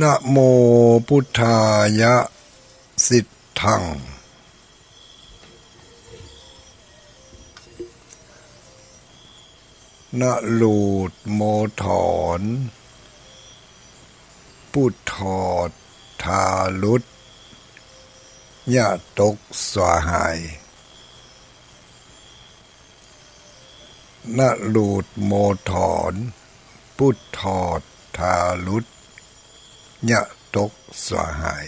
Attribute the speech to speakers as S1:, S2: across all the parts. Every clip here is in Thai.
S1: นะโมพุทธายะสิทธังนะลูดโมถอนพุทธอดทาลุดยะตกสวาหายนะลูดโมถอนพุทธอดทาลุดยะตกสวาหาย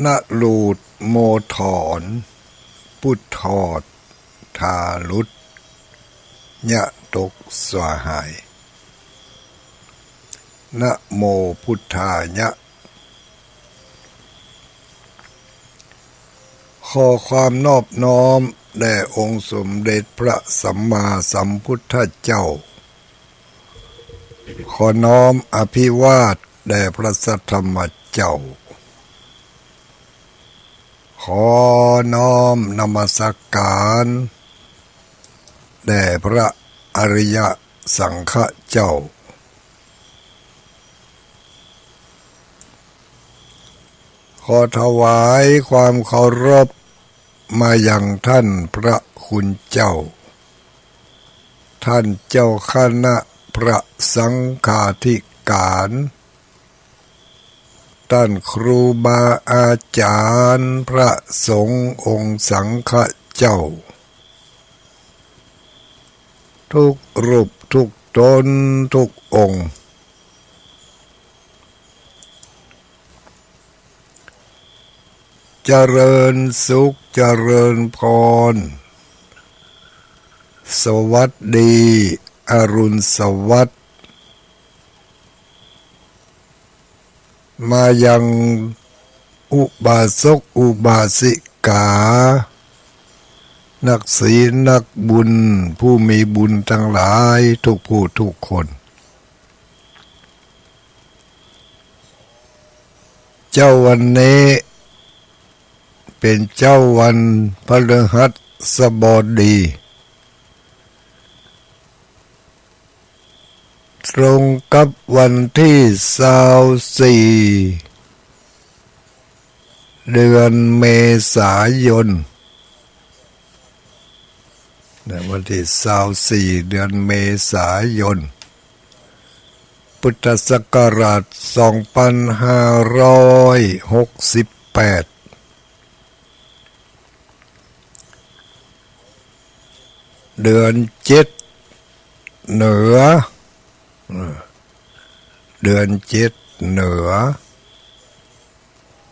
S1: นะลูดโมถอนพุทธอดทาลุดยะตกสวาหายนะโมพุทธายะขอความนอบน้อมแด่องค์สมเด็จพระสัมมาสัมพุทธเจ้าขอน้อมอภิวาทแด่พระสัทธรรมเจ้าขอน้อมนมัสการแด่พระอริยสังฆเจ้าขอถวายความเคารพมายังท่านพระคุณเจ้าท่านเจ้าคณะพระสังฆาธิการท่านครูบาอาจารย์พระสงฆ์องค์สังฆเจ้าทุกรูปทุกตนทุกองค์เจริญสุขเจริญพรสวัสดีอรุณสวัสดิ์มายังอุบาสกอุบาสิกานักศีลนักบุญผู้มีบุญทั้งหลายทุกผู้ทุกคนเจ้าวันนี้เป็นเจ้าวันพฤหัสบดีตรงกับวันที่24เดือนเมษายนวันที่24เดือนเมษายนพุทธศักราช2568เดือน7เหนือเดือน7เหนือ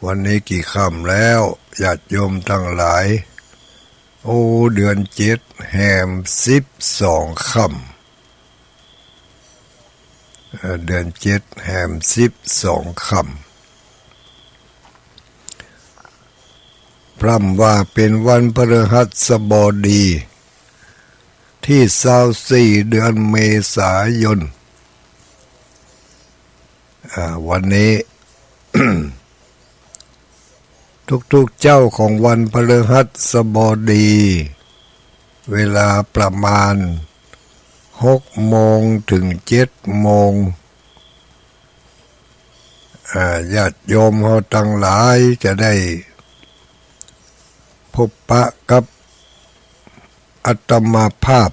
S1: วันนี้กี่ค่ำแล้วญาติโยมทั้งหลายโอ้เดือน7แห่ม12ค่ำเดือน7แห่ม12ค่ำพร่ำว่าเป็นวันพฤหัสบดีที่24เดือนเมษายนวันนี้ ทุกๆเจ้าของวันพฤหัสบดีเวลาประมาณ6 โมงถึง7 โมงญาติโยมเขาทั้งหลายจะได้พบปะกับอาตมาภาพ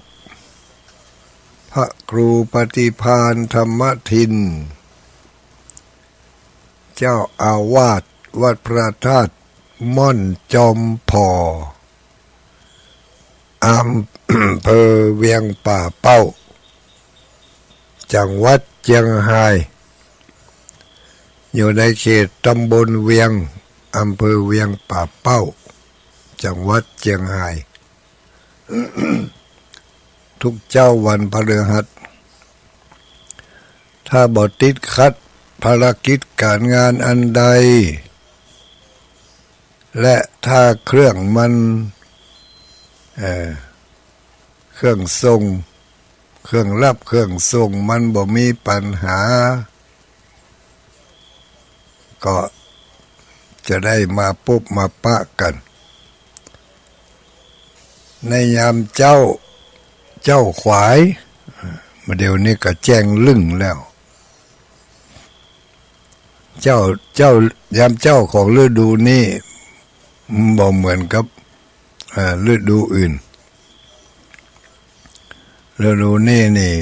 S1: พระครูปฏิภาณธรรมทินเจ้าอาวาสวัดพระธาตุม่อนจอมพออำเภอเวียงป่าเป้าจังหวัดเชียงรายอยู่ในเขตตำบลเวียงอำเภอเวียงป่าเป้าจังหวัดเชียงรายทุกเจ้าวันพฤหัสถ้าบ่ติดขัดภารกิจการงานอันใดและถ้าเครื่องมันเครื่องส่งเครื่องรับเครื่องส่งมันบ่มีปัญหาก็จะได้มาพบมาปะกันในยามเจ้าขวาย มาเดี๋ยวนี้ก็แจ้งลึ่งแล้วเจ้ายามเจ้าของฤดูนี้บ่เหมือนกับฤดูอื่นฤดูนี้นี่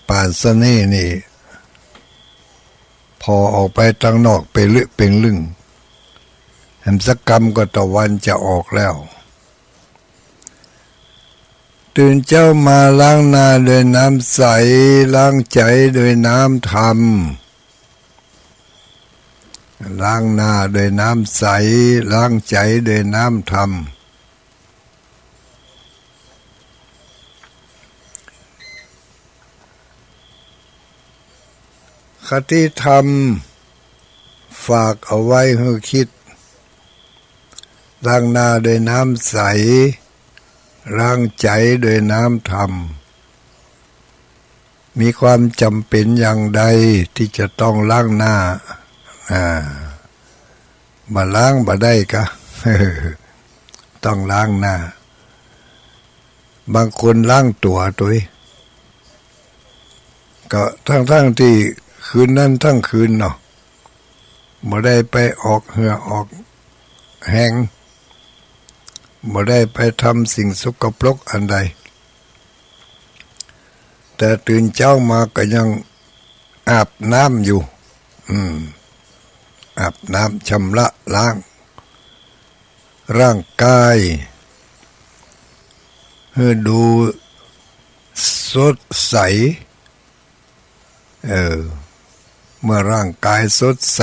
S1: ปานสนี่นี่พอออกไปทางนอกไปลึกเป็นลึ่งแหมสักกรรมก็ตะวันจะออกแล้วตื่นเจ้ามาล้างหน้าด้วยน้ำใสล้างใจด้วยน้ำธรรมล้างหน้าด้วยน้ำใสล้างใจด้วยน้ำธรรมคติธรรมฝากเอาไว้ให้คิดล้างหน้าด้วยน้ำใสล้างใจด้วยน้ำธรรมมีความจำเป็นอย่างใดที่จะต้องล้างหน้าบ่ล้างบ่ได้กะ ต้องล้างหน้าบางคนล้างตัวก็ทั้งที่คืนนั้นทั้งคืนเนาะบ่ได้ไปออกเหงื่อออกแห้งบ่ได้ไปทำสิ่งสกปรกอันใดแต่ตื่นเช้ามาก็ยังอาบน้ำอยู่อาบน้ำชำระล้างร่างกายให้ดูสดใสเมื่อร่างกายสดใส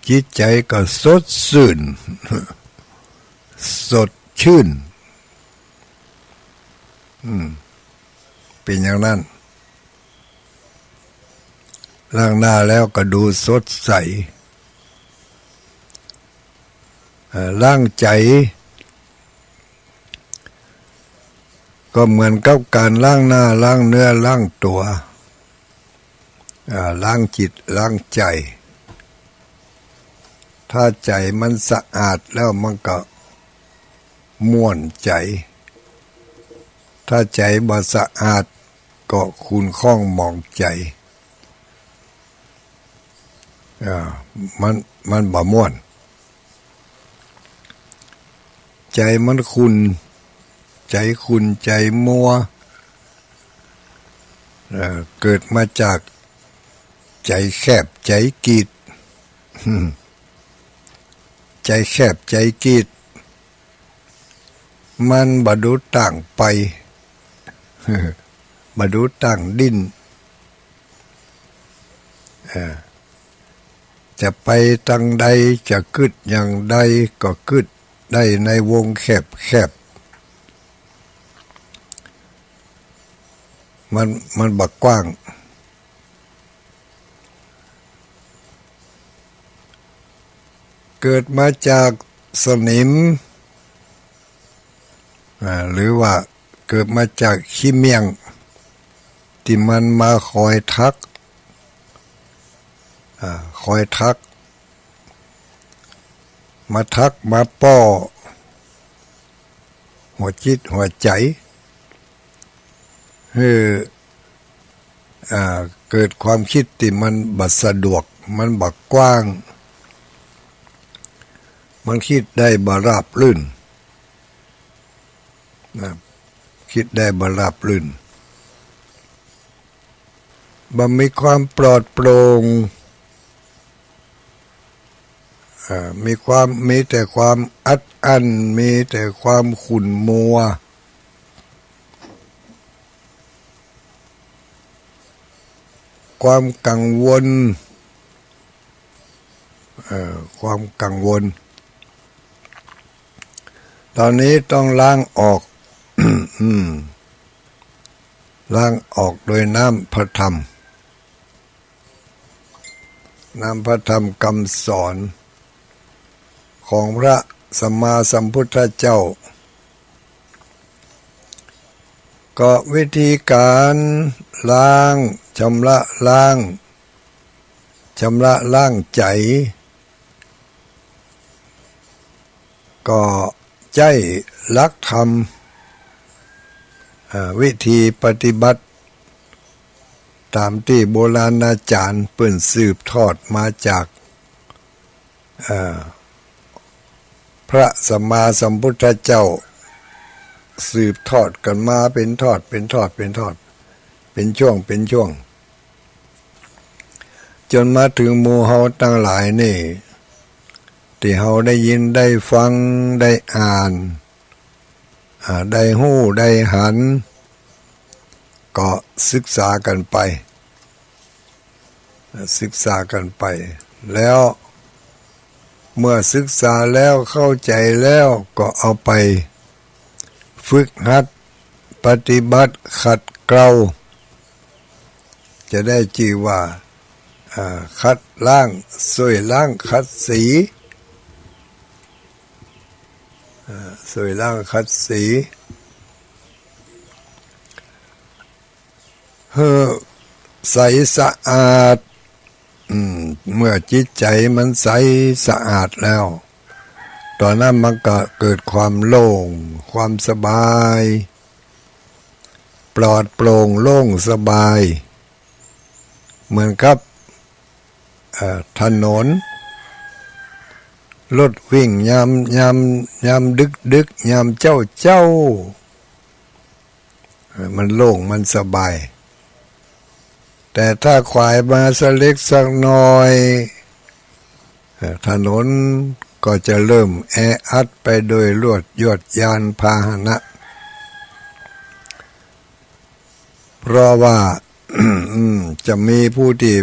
S1: จิตใจก็สดชื่นสดชื่นเป็นอย่างนั้นล้างหน้าแล้วก็ดูสดใสล้างใจก็เหมือนกับการล้างหน้าล้างเนื้อล้างตัวล้างจิตล้างใจถ้าใจมันสะอาดแล้วมันก็ม่วนใจถ้าใจบ่สะอาดก็ขุ่นข้องหมองใจมันบ่ม่วนใจมันขุ่นใจขุ่นใจมัวเกิดมาจากใจแคบใจกีดใจแคบใจกีดมันบ่ดูต่างไปบ่ดูต่างดิ้นจะไปทางใดจะกึดอย่างใดก็กึดได้ในวงแคบมันบักกว้างเกิดมาจากสนิมหรือว่าเกิดมาจากขี้เมียงที่มันมาคอยทักมาทักมาป้อหัวจิตหัวใจเกิดความคิดที่มันบัดสะดวกมันบักกว้างมันคิดได้บ่ราบรื่นคิดได้บ่ราบรื่นบ่มีความปลอดโปร่งมีแต่ความอัดอั้นมีแต่ความขุ่นมัวความกังวลตอนนี้ต้องล้างออก ล้างออกโดยน้ำพระธรรมคำสอนของพระสัมมาสัมพุทธเจ้าก็วิธีการล้างชำระล้างใจก็ใจรักธรรม วิธีปฏิบัติตามที่โบราณอาจารย์เปิ้นสืบทอดมาจากพระสัมมาสัมพุทธเจ้าสืบทอดกันมาเป็นทอดเป็นทอดเป็นทอดเป็นช่วงเป็นช่วงจนมาถึงหมู่เฮาตั้งหลายนี่ที่เฮาได้ยินได้ฟังได้อ่านได้ฮู้ได้หันก็ศึกษากันไปแล้วเมื่อศึกษาแล้วเข้าใจแล้วก็เอาไปฝึกหัดปฏิบัติขัดเกลาจะได้ชื่อว่าขัดล้างสวยล้างขัดสีสวยล้างขัดสีใสสะอาดเมื่อจิตใจมันใสสะอาดแล้วตอนนั้นมันก็เกิดความโล่งความสบายปลอดโปร่งโล่งสบายเหมือนกับถนนรถวิ่งยามดึกยามเจ้ามันโล่งมันสบายแต่ถ้าขวายมาสักเล็กสักน้อยถนนก็จะเริ่มแออัดไปโดยรวดยวดยานพาหนะเพราะว่า จะมีผู้ที่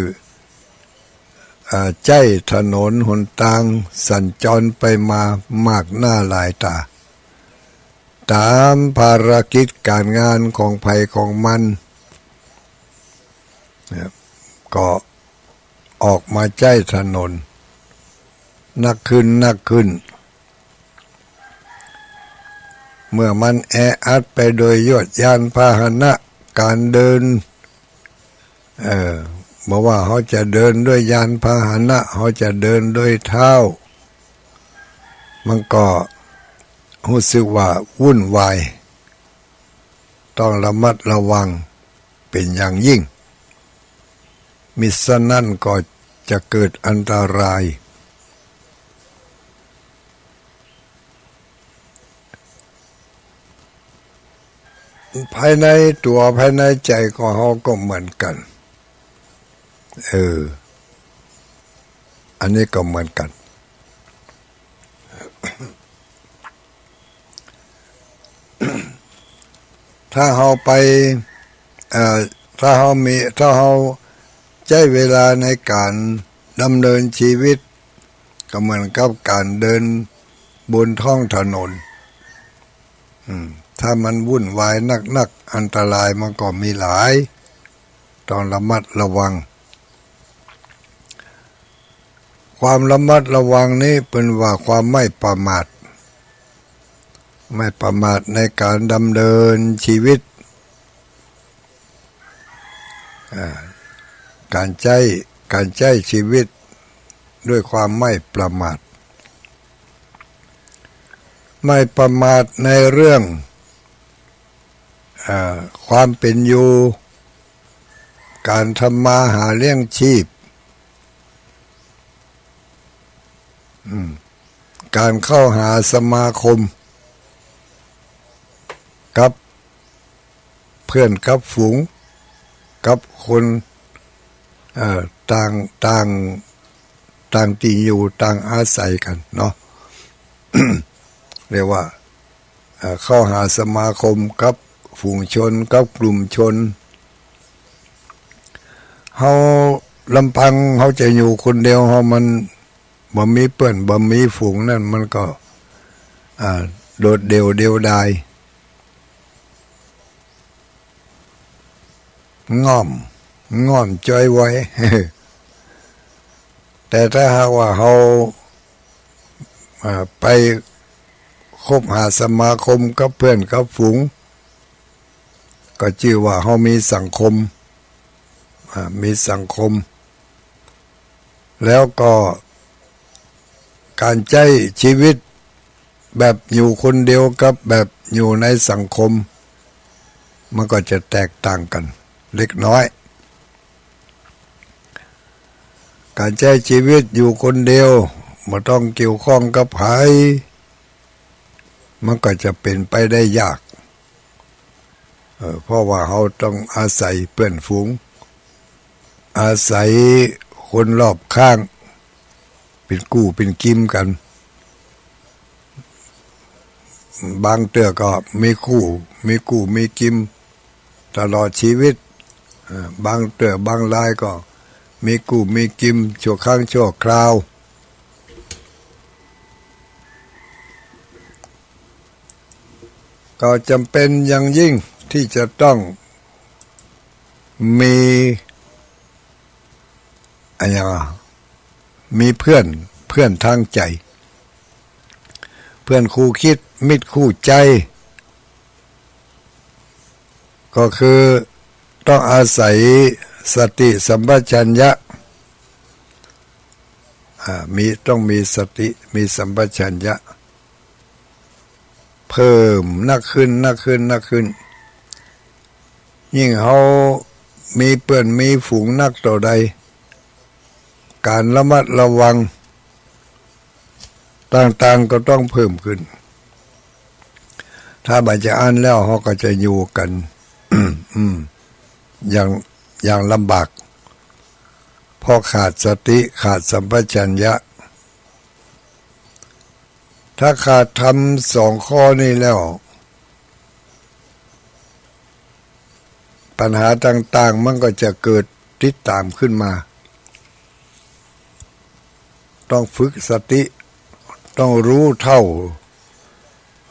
S1: ใจถนนหนทางสัญจรไปมามากหน้าหลายตาตามภารกิจการงานของภัยของมันก็ออกมาใจถนนนักขึ้นเมื่อมันแออัดไปโดยยวดยานพาหนะการเดินบอกว่าเขาจะเดินด้วยยานพาหนะเขาจะเดินด้วยเท้ามันก็รู้สึกว่าวุ่นวายต้องระมัดระวังเป็นอย่างยิ่งมิฉะนั้นก็จะเกิดอันตรายภายในตัวภายในใจของเขาก็เหมือนกันอันนี้ก็เหมือนกันถ้าเราไปถ้าเราใช้เวลาในการดำเนินชีวิตก็เหมือนกับการเดินบนท้องถนนถ้ามันวุ่นวายนักอันตรายมันก็มีหลายต้องระมัดระวังความระมัดระวังนี้เป็นว่าความไม่ประมาทในการดำเนินชีวิตการใช้ชีวิตด้วยความไม่ประมาทในเรื่องความเป็นอยู่การทำมาหาเลี้ยงชีพการเข้าหาสมาคมกับเพื่อนกับฝูงกับคนต่างที่อยู่ต่างอาศัยกันเนาะ เรียกว่าเข้าหาสมาคมกับฝูงชนกับกลุ่มชนเฮาลำพังเฮาจะอยู่คนเดียวเฮามันบ่มีเพื่อนบ่มีฝูงนั่นมันก็โดดเดี่ยวดายง่อมจ้อยไว้ แต่ถ้าหากว่าเราไปคบหาสมาคมกับเพื่อนกับฝูงก็ชื่อว่าเรามีสังคมแล้วก็การใช้ชีวิตแบบอยู่คนเดียวกับแบบอยู่ในสังคม มันก็จะแตกต่างกันเล็กน้อยการใช้ชีวิตอยู่คนเดียวไม่ต้องเกี่ยวข้องกับใครมันก็จะเป็นไปได้ยากเพราะว่าเขาต้องอาศัยเพื่อนฝูงอาศัยคนรอบข้างเป็นกู้เป็นกิมกันบางเตือก็มีคู่มีกู้มีกิมตลอดชีวิตบางเตือบางรายก็มีกู้มีกิมชั่วครั้งชั่วคราวก็จำเป็นอย่างยิ่งที่จะต้องมีมีเพื่อนทางใจเพื่อนคู่คิดมิตรคู่ใจก็คือต้องอาศัยสติสัมปชัญญะต้องมีสติมีสัมปชัญญะเพิ่มนักขึ้นยิ่งเขามีเพื่อนมีฝูงนักต่อใดการระมัดระวังต่างๆก็ต้องเพิ่มขึ้นถ้าบัจจะอ่านแล้วเขาก็จะอยู่กัน อย่างลำบากเพราะขาดสติขาดสัมปชัญญะถ้าขาดทำ2 ข้อนี้แล้วปัญหาต่างๆมันก็จะเกิดติดตามขึ้นมาต้องฝึกสติต้องรู้เท่าไว้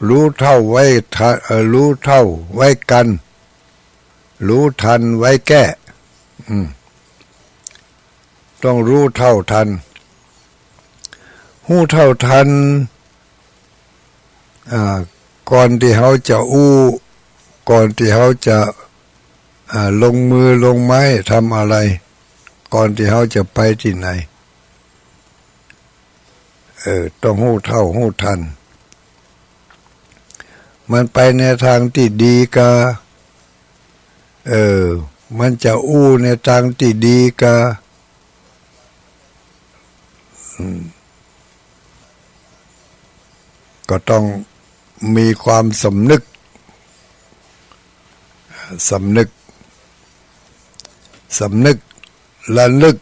S1: รู้เท่าไว้กันรู้ทันไว้แก้ต้องรู้เท่าทันหู้เท่าทันก่อนที่เขาจะก่อนที่เขาจะลงมือลงไม้ทำอะไรก่อนที่เขาจะไปที่ไหนต้องหู้เท่าหู้ทันมันไปในทางที่ดีกะมันจะในทางที่ดีกะก็ต้องมีความสำนึกระลึก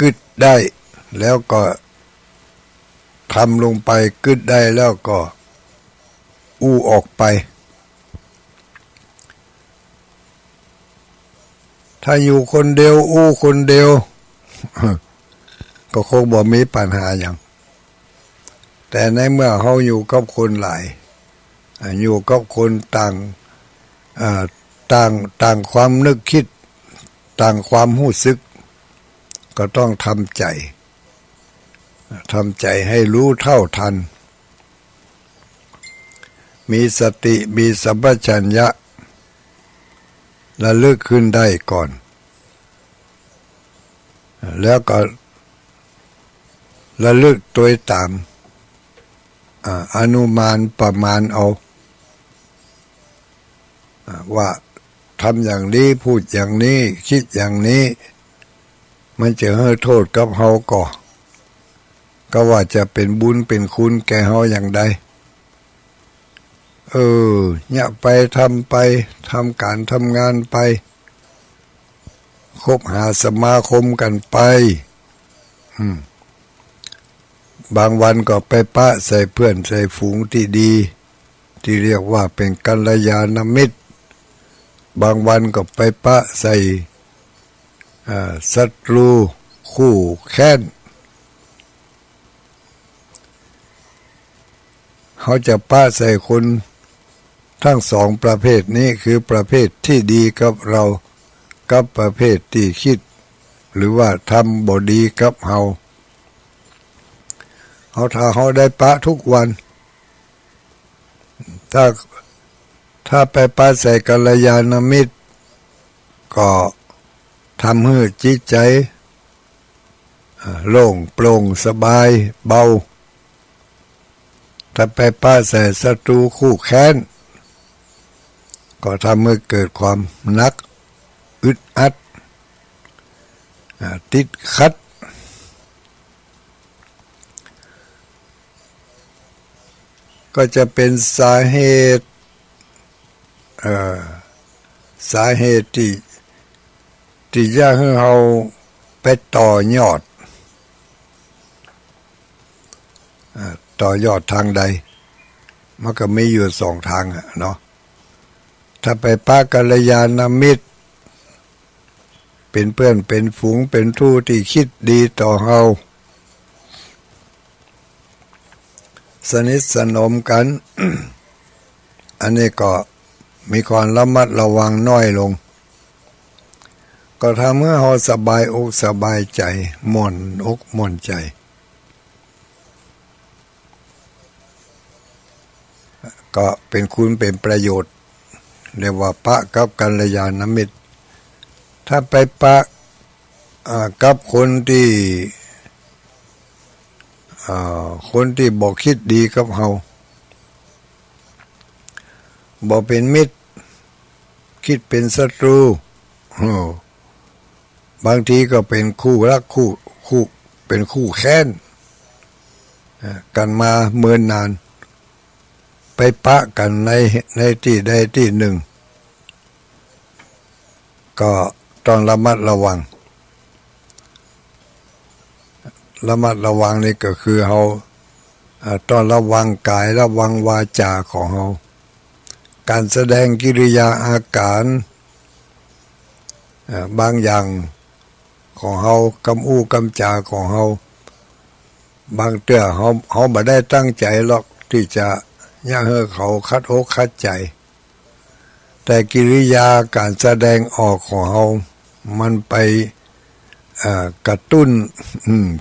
S1: กึดได้แล้วก็ทำลงไปกึดได้แล้วก็ออกไปถ้าอยู่คนเดียวคนเดียว ก็คงบ่มีปัญหาอย่างแต่ในเมื่อเขาอยู่กับคนหลายอยู่กับคนต่างความนึกคิดต่างความรู้สึกก็ต้องทำใจให้รู้เท่าทันมีสติมีสัมปชัญญะระลึกขึ้นได้ก่อนแล้วก็ระลึกตัวตามอนุมานประมาณเอาว่าทำอย่างนี้พูดอย่างนี้คิดอย่างนี้มันจะให้โทษกับเฮาก็ว่าจะเป็นบุญเป็นคุณแก่เฮาอย่างใดเนี่ยไปทำการทำงานไปคบหาสมาคมกันไปบางวันก็ไปปะใส่เพื่อนใส่ฝูงที่ดีที่เรียกว่าเป็นกัลยาณมิตรบางวันก็ไปปะใส่ศัตรูคู่แค้นเขาจะปะใส่คนทั้ง2 ประเภทนี้คือประเภทที่ดีกับเรากับประเภทที่คิดหรือว่าทำบ่ดีกับเฮาถ้าเขาได้ปะทุกวันถ้าไปปะใส่กัลยาณมิตรก็ทำให้จิตใจโล่งโปร่งสบายเบาถ้าไปปะใส่ศัตรูคู่แค้น ก็ทำให้เกิดความนักอึดอัดติดขัดก็จะเป็นสาเหตุที่จะให้เราไปต่อยอดทางใดมันก็มีอยู่สองทางเนาะถ้าไปปะกัลยาณมิตรเป็นเพื่อนเป็นฝูงเป็นทูตที่คิดดีต่อเราสนิทสนมกัน อันนี้ก็มีความระมัดระวังน้อยลงก็ทำให้เราสบายอกสบายใจม่วนอกม่วนใจก็เป็นคุณเป็นประโยชน์เรียกว่าปะกับกัลยาณมิตรถ้าไปปะกับคนที่บอกคิดดีกับเราบอกเป็นมิตรคิดเป็นศัตรูบางทีก็เป็นคู่รักคู่เป็นคู่แค้นกันมาเมื่อนนานไปปะกันในที่ใดที่หนึ่งก็ต้องระมัดระวังนี่ก็คือเราต้องระวังกายระวังวาจาของเราการแสดงกิริยาอาการบางอย่างของเรากำอู้กำจาของเราบางเตื้อเขาไม่ได้ตั้งใจหรอกที่จะย่าให้เขาคัดอกคัดใจแต่กิริยาการแสดงออกของเรามันไปกระตุ้น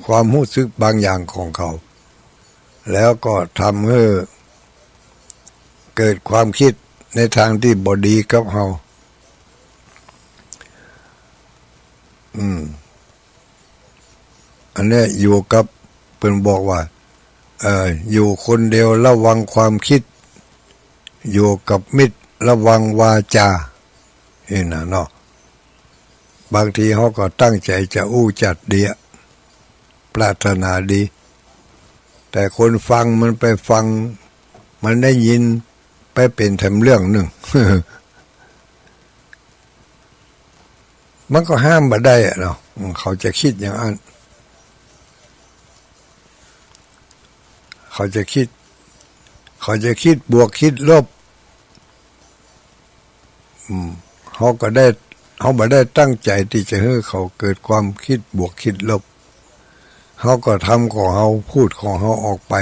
S1: ความรู้สึกบางอย่างของเขาแล้วก็ทำให้เกิดความคิดในทางที่บ่ดีกับเราอันนี้อยู่กับเป็นบอกว่าอยู่คนเดียวระวังความคิดอยู่กับมิตรระวังวาจาเห็นนะเนาะบางทีเขาก็ตั้งใจจะอู้จัดดีปรารถนาดีแต่คนฟังมันไปฟังมันได้ยินไปเป็นทำเรื่องหนึ่ง มันก็ห้ามมาได้เนาะเขาจะคิดอย่างนั้นเขาจะคิดบวกคิดลบเขาไม่ได้ตั้งใจที่จะให้เขาเกิดความคิดบวกคิดลบเขาก็ทำของเขาพูดของเขาออกไป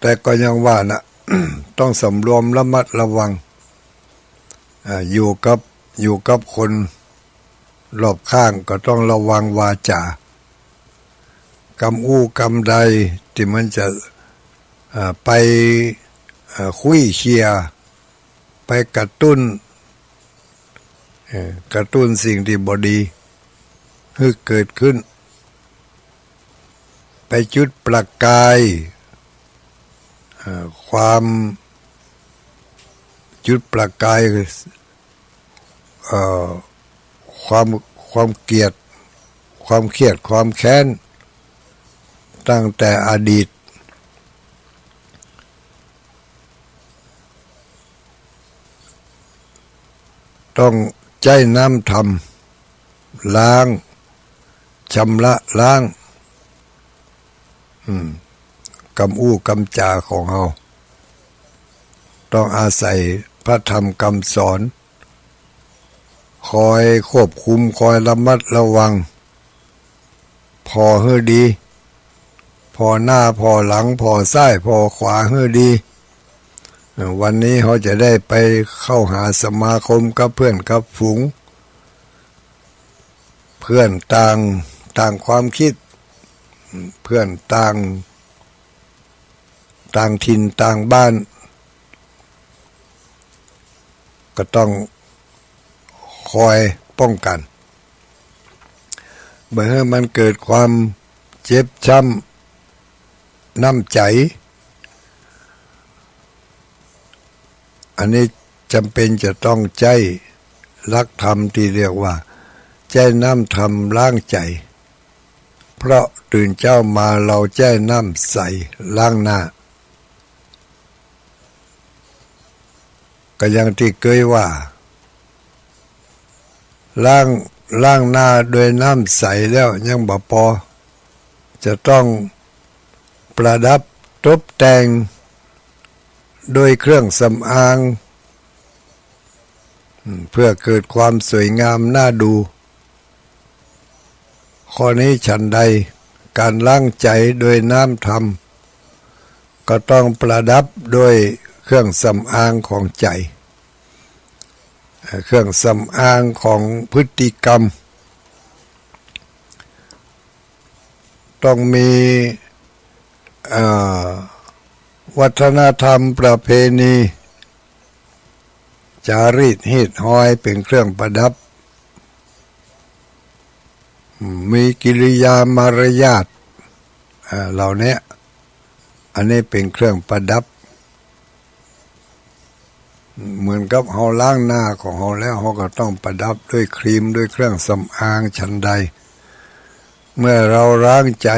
S1: แต่ก็ยังว่านะ ต้องสำรวมระมัดระวังอยู่กับคนรอบข้างก็ต้องระวังวาจากำอู้กำใดที่มันจะไปคุยเคียไปกระตุ้นสิ่งที่บดีให้เกิดขึ้นไปจุดประกายความจุดประกายความเกลียดความเครียดความแค้นตั้งแต่อดีตต้องใจน้ำทำล้างชำระล้างกำอู้กำจาของเราต้องอาศัยพระธรรมคำสอนคอยควบคุมคอยระมัดระวังพอให้ดีพอหน้าพอหลังพอซ้ายพอขวาให้ดีวันนี้เขาจะได้ไปเข้าหาสมาคมกับเพื่อนกับฝูงเพื่อนต่างความคิดเพื่อนต่างถิ่นต่างบ้านก็ต้องคอยป้องกันเมื่อมันเกิดความเจ็บช้ำน้ำใจ อันนี้จำเป็นจะต้องใจรักธรรมที่เรียกว่าใจน้ำธรรมล้างใจเพราะตื่นเจ้ามาเราใจน้ำใสล้างหน้าก็อย่างที่เคยว่าล้างหน้าด้วยน้ำใสแล้วยังบ่พอจะต้องประดับตกแต่งโดยเครื่องสำอางเพื่อเกิดความสวยงามน่าดูข้อนี้ฉันใดการล้างใจโดยน้ำธรรมก็ต้องประดับด้วยเครื่องสำอางของใจเครื่องสำอางของพฤติกรรมต้องมีวัฒนธรรมประเพณีจารีตฮีดหอยเป็นเครื่องประดับมีกิริยามารยาทเหล่านี้อันนี้เป็นเครื่องประดับเหมือนกับเราล้างหน้าของเราแล้วเราก็ต้องประดับด้วยครีมด้วยเครื่องสำอางฉันใดเมื่อเราล้างใจ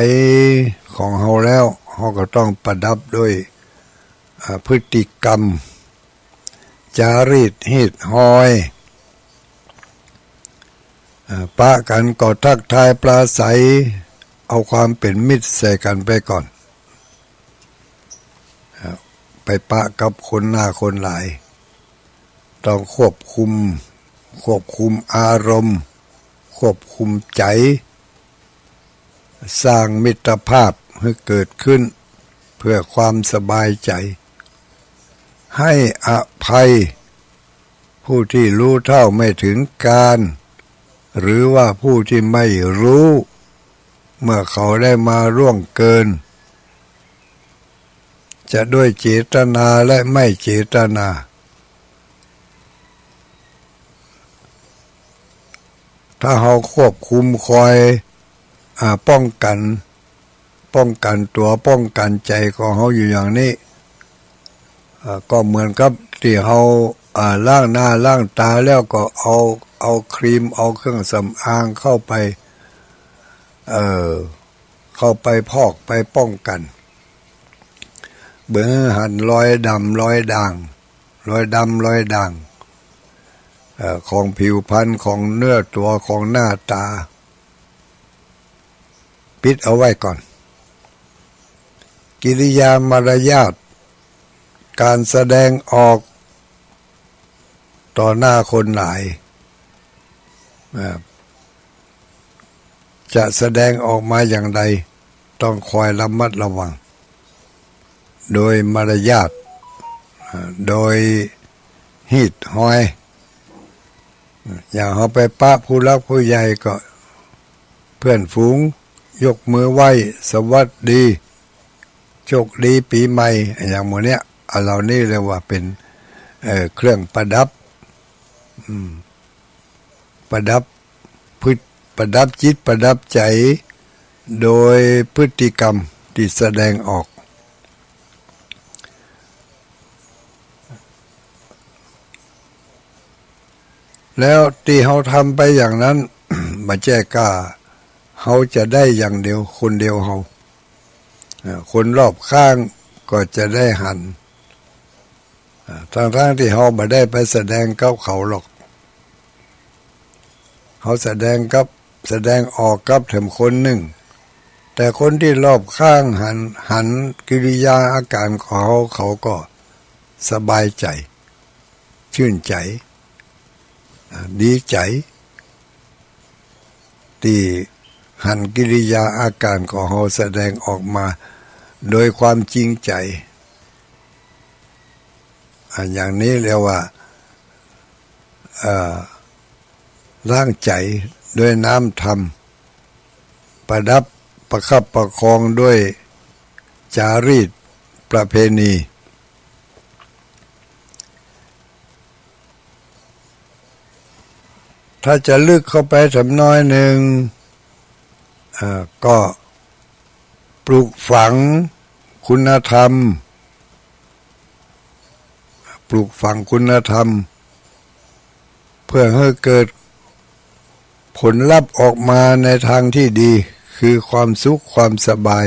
S1: ของเราแล้วเราก็ต้องประดับด้วยพฤติกรรมจารีตฮีดหอยปะกันก็ทักทายปลาใสเอาความเป็นมิตรใส่กันไปก่อนไปปะกับคนหน้าคนหลายต้องควบคุมอารมณ์ควบคุมใจสร้างมิตรภาพให้เกิดขึ้นเพื่อความสบายใจให้อภัยผู้ที่รู้เท่าไม่ถึงการหรือว่าผู้ที่ไม่รู้เมื่อเขาได้มาร่วงเกินจะด้วยเจตนาและไม่เจตนาถ้าเราควบคุมคอยป้องกันตัวป้องกันใจของเราอยู่อย่างนี้ก็เหมือนกับที่เราล้างหน้าล้างตาแล้วก็เอาครีมเอาเครื่องสำอางเข้าไปพอกไปป้องกันเบื่อหันรอยดำรอยด่างของผิวพรรณของเนื้อตัวของหน้าตาปิดเอาไว้ก่อนกิริยามารยาทการแสดงออกต่อหน้าคนหลายจะแสดงออกมาอย่างใดต้องคอยระมัดระวังโดยมารยาทโดยฮีดหอยอย่างเขาไปปะผู้รักผู้ใหญ่ก็เพื่อนฝูงยกมือไหว้สวัสดีโชคดีปีใหม่อย่างหมดเนี้ยเหล่านี้เรียกว่าเป็นเครื่องประดับประดับจิตประดับใจโดยพฤติกรรมที่แสดงออกแล้วที่เขาทำไปอย่างนั้นมาแจ้กล้าเขาจะได้อย่างเดียวคนเดียวเขาคนรอบข้างก็จะได้หันทั้งที่เขาไม่ได้ไปแสดงกับเขาหรอกเขาแสดงออกกับถึงคนหนึ่งแต่คนที่รอบข้างหันกิริยาอาการของเขาก็สบายใจชื่นใจดีใจที่หันกิริยาอาการของเขาแสดงออกมาโดยความจริงใจอย่างนี้เรียกว่าร่างใจด้วยน้ำธรรมประดับประคับประคองด้วยจารีตประเพณีถ้าจะลึกเข้าไปสักน้อยหนึ่งก็ปลูกฝังคุณธรรม ปลูกฝังคุณธรรมเพื่อให้เกิดผลลัพธ์ออกมาในทางที่ดีคือความสุขความสบาย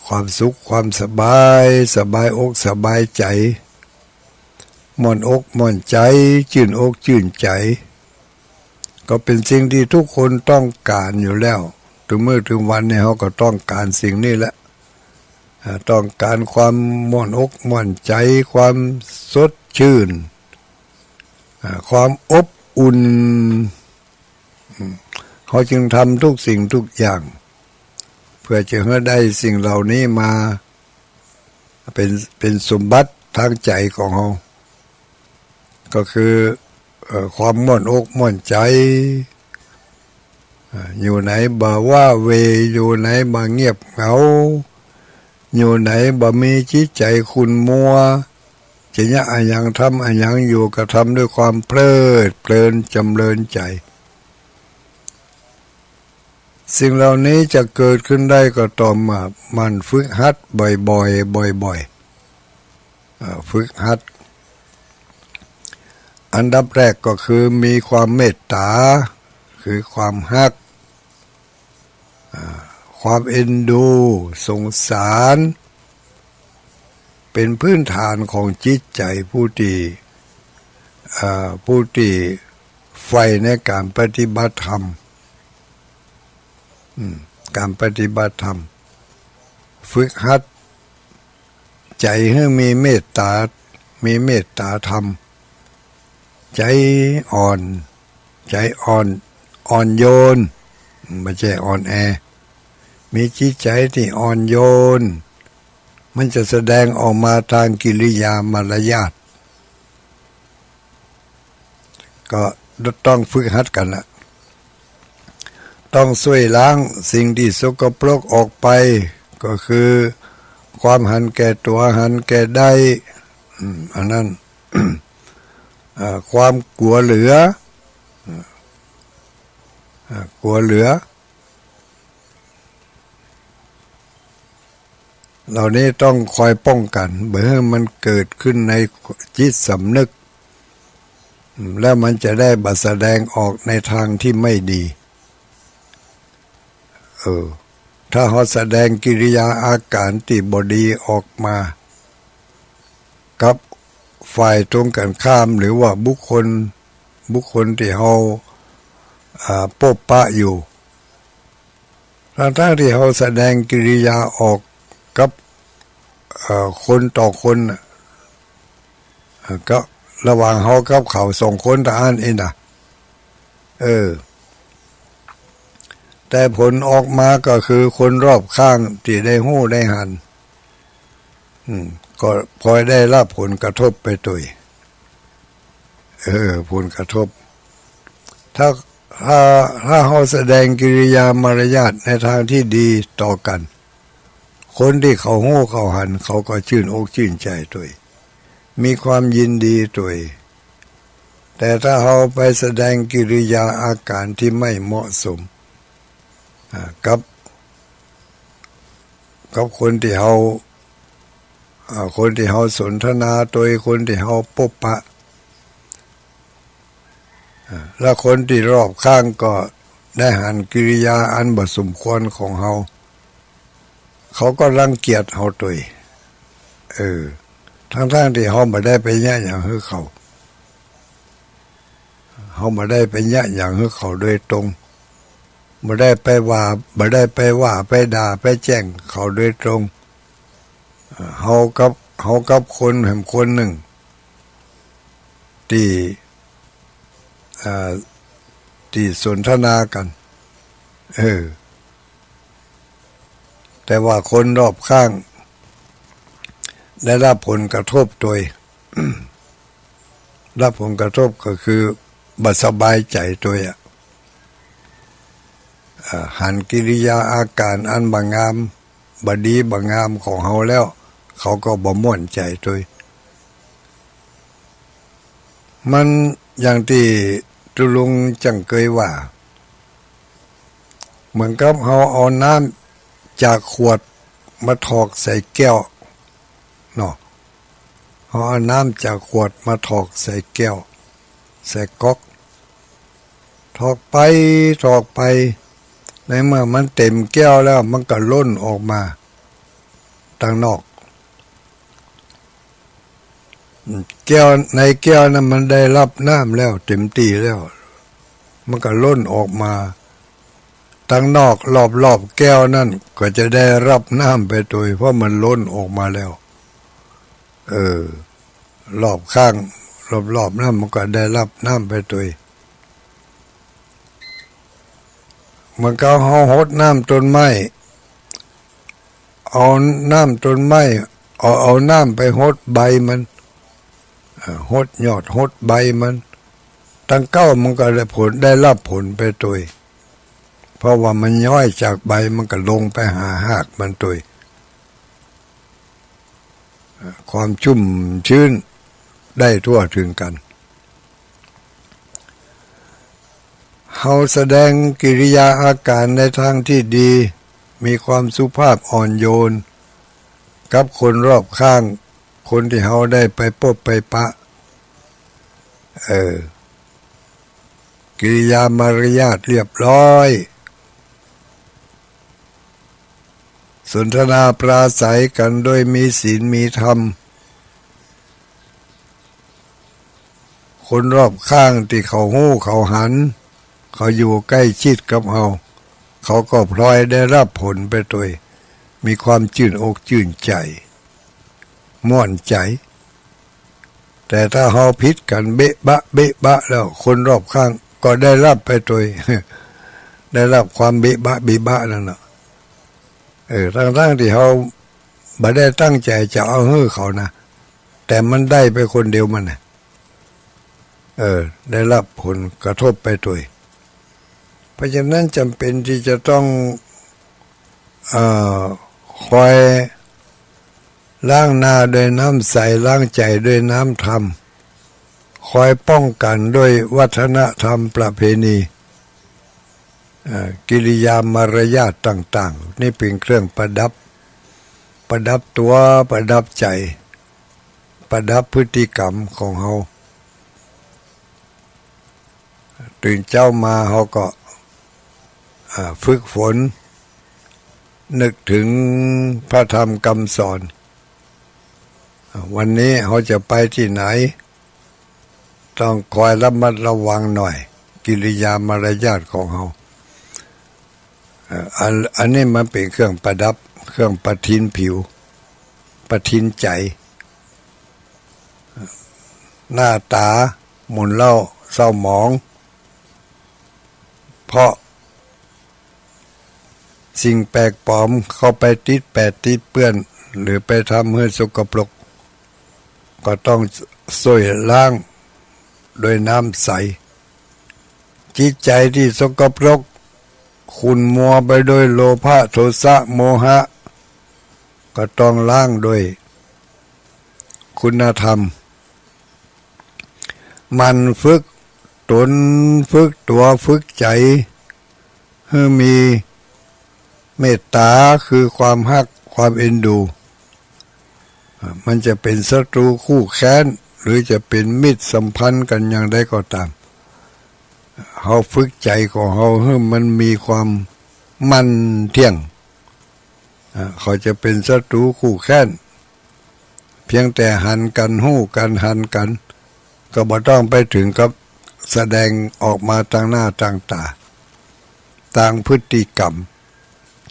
S1: ความสุขความสบายสบายอกสบายใจม่อนอกม่อนใจชื่นอกชื่นใจก็เป็นสิ่งที่ทุกคนต้องการอยู่แล้วถึงเมื่อถึงวันนี้เขาก็ต้องการสิ่งนี้แหละต้องการความม่อนอกม่อนใจความสดชื่นความอบอุ่นเขาจึงทำทุกสิ่งทุกอย่างเพื่อจะให้ได้สิ่งเหล่านี้มาเป็นสมบัติทางใจของเขาก็คือความม่อนอกม่อนใจอยู่ไหนบ่ว่าเวอยู่ไหนบ่เงียบเหงาอยู่ไหนบ่มีจิตใจขุ่นมัวจะเนี่ยอะไรยังทำอะไรยังอยู่ก็ทำด้วยความเพลิดเพลินจำเริญใจสิ่งเหล่านี้จะเกิดขึ้นได้ก็ต่อมามันฝึกหัดบ่อยๆบ่อยๆฝึกหัดอันดับแรกก็คือมีความเมตตาคือความฮักความเอ็นดูสงสารเป็นพื้นฐานของจิตใจผู้ที่ใฝ่ในการปฏิบัติธรรมการปฏิบัติธรรมฝึกหัดใจให้มีเมตตาธรรมใจอ่อนอ่อนโยนไม่ใช่อ่อนแอมีจิตใจที่อ่อนโยนมันจะแสดงออกมาทางกิริยามารยาทก็ต้องฝึกหัดกันละต้องช่วยล้างสิ่งที่สกปรกออกไปก็คือความหันแก่ตัวหันแก่ได้อันนั้น ความกลัวเหลือเหล่านี้ต้องคอยป้องกันเพื่อมันเกิดขึ้นในจิตสำนึกแล้วมันจะได้บัดแสดงออกในทางที่ไม่ดีถ้าเขาแสดงกิริยาอาการที่บ่ดีออกมากับฝ่ายตรงกันข้ามหรือว่าบุคคลที่เขาปบปะอยู่ทั้งที่เขาแสดงกิริยาออกกับคนต่อคนก็ระหว่างเขากับเขาสองคนต่างกันเองนะแต่ผลออกมาก็คือคนรอบข้างที่ได้หู้ได้หันก็พลอยได้รับผลกระทบไปตัวผลกระทบถ้าเขาแสดงกิริยามารยาทในทางที่ดีต่อกันคนที่เขาหู้เขาหันเขาก็ชื่นอกชื่นใจตัวมีความยินดีตัวแต่ถ้าเขาไปแสดงกิริยาอาการที่ไม่เหมาะสมกับคนที่เขาสนทนาตัวคนที่เขาพบปะและคนที่รอบข้างก็ได้หันกิริยาอันบ่สมควรของเขาก็รังเกียจเขาตัวทั้งที่เขาไม่ได้ไปแย่อย่างเขาไม่ได้ไปแย่อย่างเขาโดยตรงไม่ได้ไปว่าไปด่าไปแจ้งเขาโดยตรงเขากับคนแห่งคนหนึ่งที่สนทนากันแต่ว่าคนรอบข้างได้รับผลกระทบโดย รับผลกระทบก็คือบ่สบายใจตัวหันกิริยาอาการอันบางงามบดีบางงามของเขาแล้วเขาก็บ่ม่วนใจตัวมันอย่างที่ตุลุงจังเคยว่าเหมือนกับเขาเอาน้ำจากขวดมาถอกใส่แก้วเนาะ เอาน้ำจากขวดมาถอกใส่แก้วใส่ก๊อกถอกไปในเมื่อมันเต็มแก้วแล้วมันก็ล้นออกมาทางนอกแก้วในแก้วนั้นมันได้รับน้ำแล้วเต็มที่แล้วมันก็ล้นออกมาทางนอกรอบแก้วนั่นก็จะได้รับน้ำไปโดยเพราะมันล้นออกมาแล้วรอบข้างรอบนั้นมันก็ได้รับน้ำไปโดยมันก็หดน้ำต้นไม้เอาน้ำต้นไม้เอาน้ำไปหดใบมันหดยอดหดใบมันตั้งเก้ามันก็ได้รับผลไปโดยเพราะว่ามันย่อยจากใบมันก็ลงไปหาหากมันโดยความชุ่มชื้นได้ทั่วถึงกันเฮาแสดงกิริยาอาการในทางที่ดีมีความสุภาพอ่อนโยนกับคนรอบข้างคนที่เฮาได้ไปพบไปปะกิริยามารยาทเรียบร้อยสนทนาปราศัยกันโดยมีศีลมีธรรมคนรอบข้างที่เขาหู้เขาหันเขาอยู่ใกล้ชิดกับเราเขาก็พลอยได้รับผลไปด้วยมีความชื่นอกชื่นใจม่วนใจแต่ถ้าเราพิษกันเบะบะแล้วคนรอบข้างก็ได้รับไปด้วย ได้รับความเบะบะนั่นน่ะทั้งที่เขาบ่ได้ตั้งใจจะเอาฮื้อเขานะแต่มันได้ไปคนเดียวมันน่ะได้รับผลกระทบไปด้วยเพราะฉะนั้นจำเป็นที่จะต้องคอยล้างหน้าด้วยน้ำใสล้างใจด้วยน้ำธรรมคอยป้องกันด้วยวัฒนธรรมประเพณีกิริยามารยาทต่างๆนี่เป็นเครื่องประดับตัวประดับใจประดับพฤติกรรมของเฮาตื่นเจ้ามาเฮาก็ฝึกฝนนึกถึงพระธรรมคำสอนวันนี้เขาจะไปที่ไหนต้องคอยระมัดระวังหน่อยกิริยามารยาทของเขาอันนี้มันเป็นเครื่องประดับเครื่องประทินผิวประทินใจหน้าตาหมุนเล่าเศร้าหมองเพราะสิ่งแปลกปลอมเข้าไปติดเปื้อนหรือไปทำให้สกปรกก็ต้องช่วยล้างโดยน้ำใสจิตใจที่สกปรกขุ่นมัวไปโดยโลภะโทสะโมหะก็ต้องล้างโดยคุณธรรมมันฝึกตนฝึกตัวฝึกใจให้มีเมตตาคือความฮักความเอ็นดูมันจะเป็นศัตรูคู่แค้นหรือจะเป็นมิตรสัมพันธ์กันอย่างใดก็ตามเฮาฝึกใจของเฮาให้มันมีความมั่นเที่ยงเขาจะเป็นศัตรูคู่แค้นเพียงแต่หันกันหู้กันหันกันก็บ่ต้องไปถึงกับแสดงออกมาทางหน้าทางตาต่างพฤติกรรม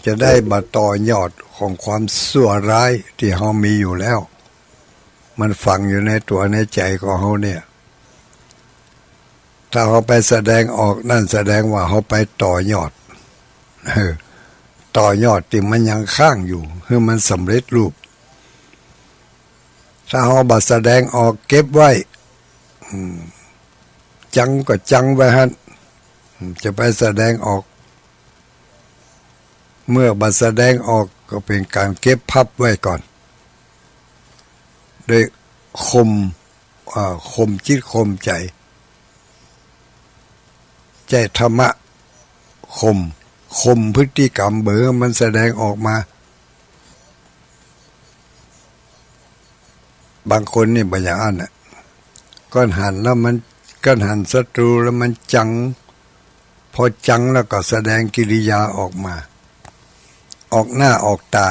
S1: จะได้มาต่อยอดของความชั่วร้ายที่เฮามีอยู่แล้วมันฝังอยู่ในตัวในใจของเฮาเนี่ยถ้าเฮาไปแสดงออกนั่นแสดงว่าเฮาไปต่อยอดต่อยอดที่มันยังค้างอยู่คือมันสำเร็จรูปถ้าเฮาบ่แสดงออกเก็บไว้จังก็จังไว้หั่นจะไปแสดงออกเมื่อบัดแสดงออกก็เป็นการเก็บพับไว้ก่อนโดยคมจิตคมใจธรรมะคมพฤติกรรมเบื่อมันแสดงออกมา บางคนนี่บ่อย่างนั้นน่ะก้อนหันแล้วมันก้อนหันศัตรูแล้วมันจังพอจังแล้วก็แสดงกิริยาออกมาออกหน้าออกตา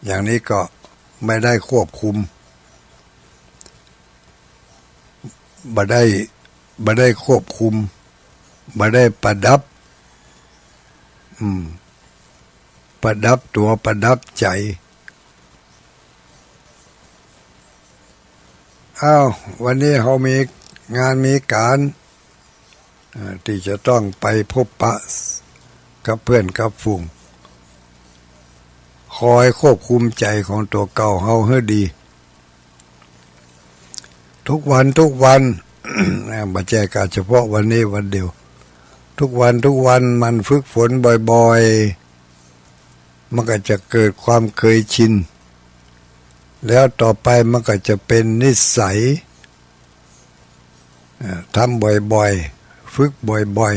S1: อย่างนี้ก็ไม่ได้ควบคุมบ่ได้ควบคุมบ่ได้ประดับประดับตัวประดับใจวันนี้เขามีงานมีการที่จะต้องไปพบปะกับเพื่อนกับฝูงคอยควบคุมใจของตัวเก่าเฮาให้ดีทุกวันบ่ใช่การเฉพาะวันนี้วันเดียวทุกวันมันฝึกฝนบ่อยๆมันก็จะเกิดความเคยชินแล้วต่อไปมันก็จะเป็นนิสัยทำบ่อยๆฝึกบ่อย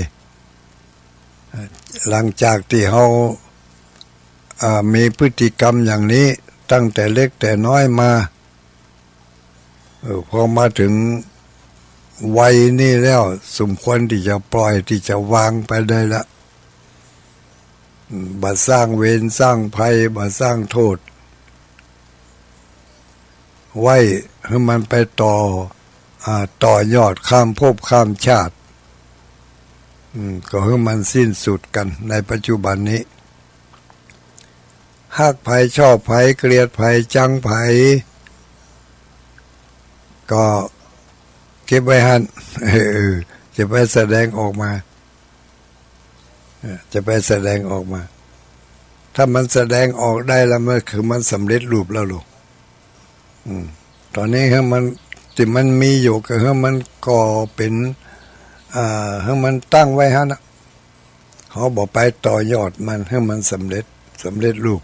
S1: ๆหลังจากที่เรามีพฤติกรรมอย่างนี้ตั้งแต่เล็กแต่น้อยมาพอมาถึงวัยนี้แล้วสมควรที่จะปล่อยที่จะวางไปได้ละบ่สร้างเวรสร้างภัยบ่สร้างโทษไว้ให้มันไปต่อยอดข้ามภพข้ามชาติก็ให้มันสิ้นสุดกันในปัจจุบันนี้ฮักภัยชอบภัยเกลียดภัยจังภัยก็เก็บไว้หันจะไปแสดงออกมาถ้ามันแสดงออกได้แล้วมันคือมันสำเร็จรูปแล้วลูกตอนนี้ให้มันที่มันมีอยู่ก็ให้มันก่อเป็นให้มันตั้งไว้ฮะนะเขาบอกไปต่อยอดมันให้มันสำเร็จรูป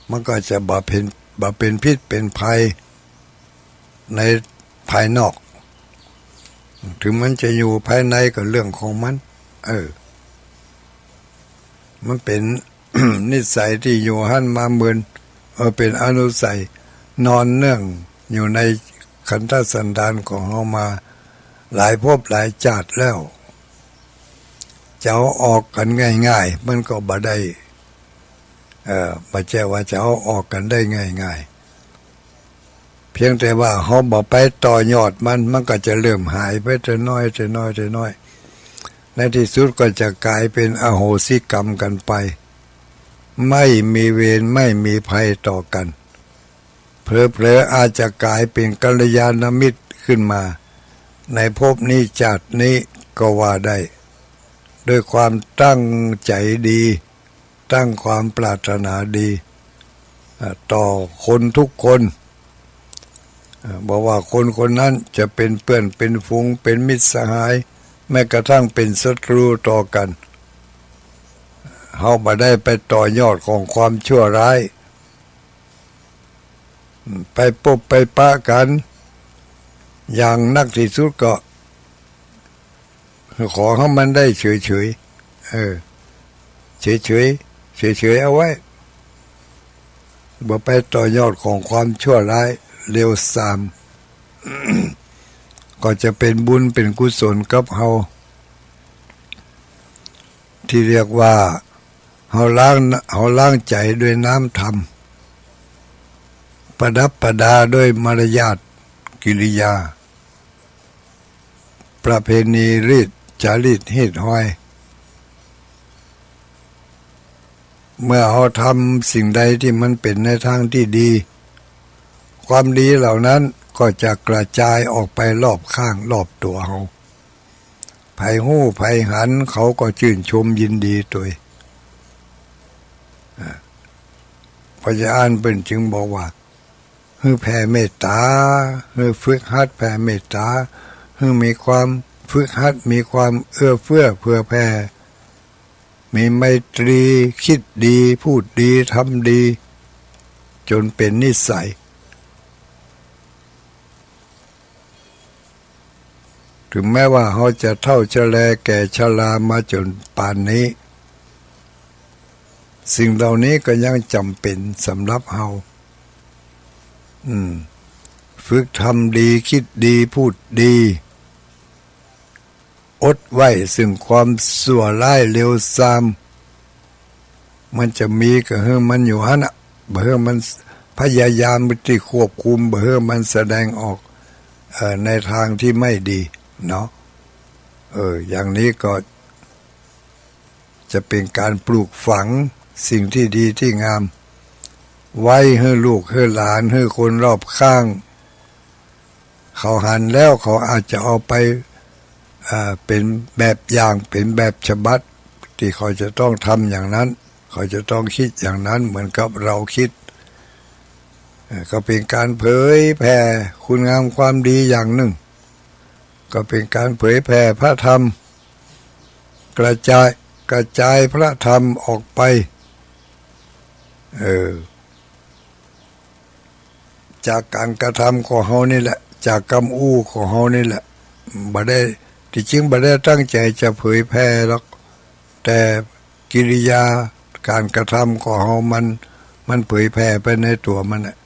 S1: มันก็จะบ่เป็นพิษเป็นภัยในภายนอกถึงมันจะอยู่ภายในก็เรื่องของมันมันเป็น นิสัยที่อยู่หันมาเหมือนเป็นอนุสัยนอนเนื่องอยู่ในขันธสันดานของเรามาหลายภพหลายชาติแล้วจะเอาออกกันง่ายๆมันก็บ่ได้บ่ใช่ว่าจะเอาออกกันได้ง่ายๆเพียงแต่ว่าเขาบ่ไปต่อยอดมันก็จะเริ่มหายไปแต่น้อยในที่สุดก็จะกลายเป็นอโหสิกรรมกันไปไม่มีเวรไม่มีภัยต่อกันเผลอๆอาจจะกลายเป็นกัลยาณมิตรขึ้นมาในภพนี้ชาตินี้ก็ว่าได้ด้วยความตั้งใจดีตั้งความปรารถนาดีต่อคนทุกคนบอกว่าคนนั้นจะเป็นเพื่อนเป็นฝูงเป็นมิตรสหายแม้กระทั่งเป็นศัตรูต่อกันเฮาบ่ได้ไปต่อยอดของความชั่วร้ายไปปบไปปะกันอย่างนักที่สุดก็ขอให้มันได้เฉยเอาไว้บ่ไปต่อยอดของความชั่วร้ายเลวทราม ก็จะเป็นบุญเป็นกุศลกับเฮาที่เรียกว่าเฮาล้างใจด้วยน้ำธรรมประดับประดาด้วยมารยาทกิริยาประเพณีรีตจารีตฮีตห้อยเมื่อเราทำสิ่งใดที่มันเป็นในทางที่ดีความดีเหล่านั้นก็จะกระจายออกไปรอบข้างรอบตัวเราไผหู้ไผหันเขาก็ชื่นชมยินดีตัวพระเจ้าเป็นจึงบอกว่าให้แผ่เมตตาให้ฝึกหัดแผ่เมตตาให้มีความฝึกหัดมีความเอื้อเฟื้อเผื่อแผ่มีไมตรีคิดดีพูดดีทำดีจนเป็นนิสัยถึงแม้ว่าเขาจะเฒ่าชราแก่ชรามาจนป่านนี้สิ่งเหล่านี้ก็ยังจำเป็นสำหรับเรา ฝึกทำดีคิดดีพูดดีอดไว้ซึ่งความชั่วร้ายเลวทรามมันจะมีก็ให้มันอยู่หั่นน่ะบ่ให้มันพยายามที่ควบคุมบ่ให้มันแสดงออกในทางที่ไม่ดีเนาะอย่างนี้ก็จะเป็นการปลูกฝังสิ่งที่ดีที่งามไว้ให้ลูกให้หลานให้คนรอบข้างเขาหันแล้วเขาอาจจะเอาไปเป็นแบบอย่างเป็นแบบฉบับที่เขาจะต้องทำอย่างนั้นเขาจะต้องคิดอย่างนั้นเหมือนกับเราคิดก็เป็นการเผยแผ่คุณงามความดีอย่างหนึ่งก็เป็นการเผยแผ่พระธรรมกระจายพระธรรมออกไปจากการกระทำของเฮานี่แหละจากกรรมอู้ของเฮานี่แหละบ่ได้ที่จริงบ่ได้ตั้งใจจะเผยแผ่หรอกแต่กิริยาการกระทำของเฮามันเผยแผ่ไปในตัวมันน่ะ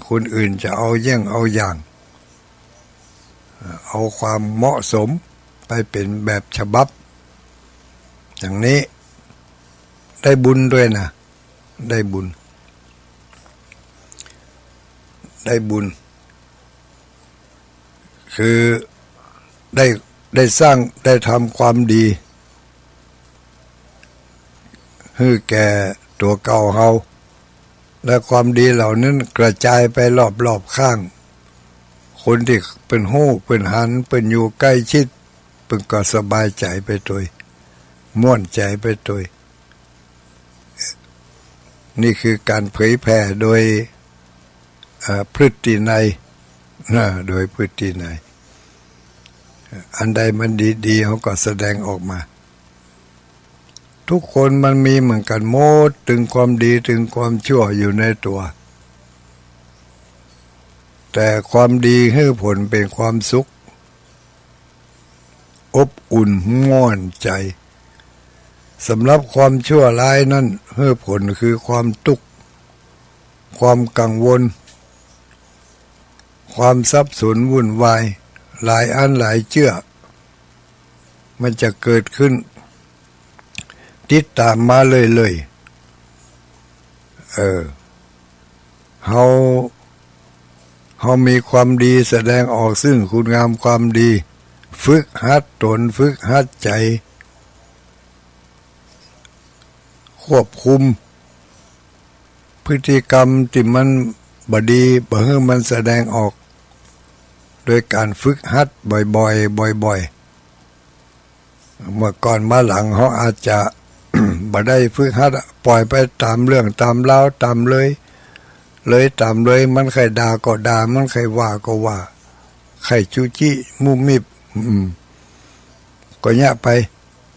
S1: คนอื่นจะเอาแย่งเอาอย่างเอาความเหมาะสมไปเป็นแบบฉบับอย่างนี้ได้บุญด้วยนะได้บุญคือได้สร้างได้ทำความดีให้แก่ตัวเก่าเฮาและความดีเหล่านั้นกระจายไปรอบๆข้างคนที่เป็นฮู้เป็นหันเป็นอยู่ใกล้ชิดเป็นก็สบายใจไปด้วยม่วนใจไปด้วยนี่คือการเผยแผ่โดยพฤตินัยโดยพฤตินัยอันใดมันดีๆเขาก็แสดงออกมาทุกคนมันมีเหมือนกันหมดถึงความดีถึงความชั่วอยู่ในตัวแต่ความดีให้ผลเป็นความสุขอบอุ่นม่วนใจสำหรับความชั่วร้ายนั้นให้ผลคือความทุกข์ความกังวลความสับสนวุ่นวายหลายอันหลายเชื่อมันจะเกิดขึ้นติดตามมาเลยเฮามีความดีแสดงออกซึ่งคุณงามความดีฝึกหัดตนฝึกหัดใจควบคุมพฤติกรรมที่มันบ่ดีบ่ให้มันแสดงออกโดยการฝึกหัดบ่อยๆเมื่อก่อนมาหลังเขาอาจจะ บ่ได้ฝึกหัดปล่อยไปตามเรื่องตามราวตามเลยตามเลยมันใครด่าก็ด่ามันใครว่าก็ว่าใครจู้จี้มุมมิบก็แยะไป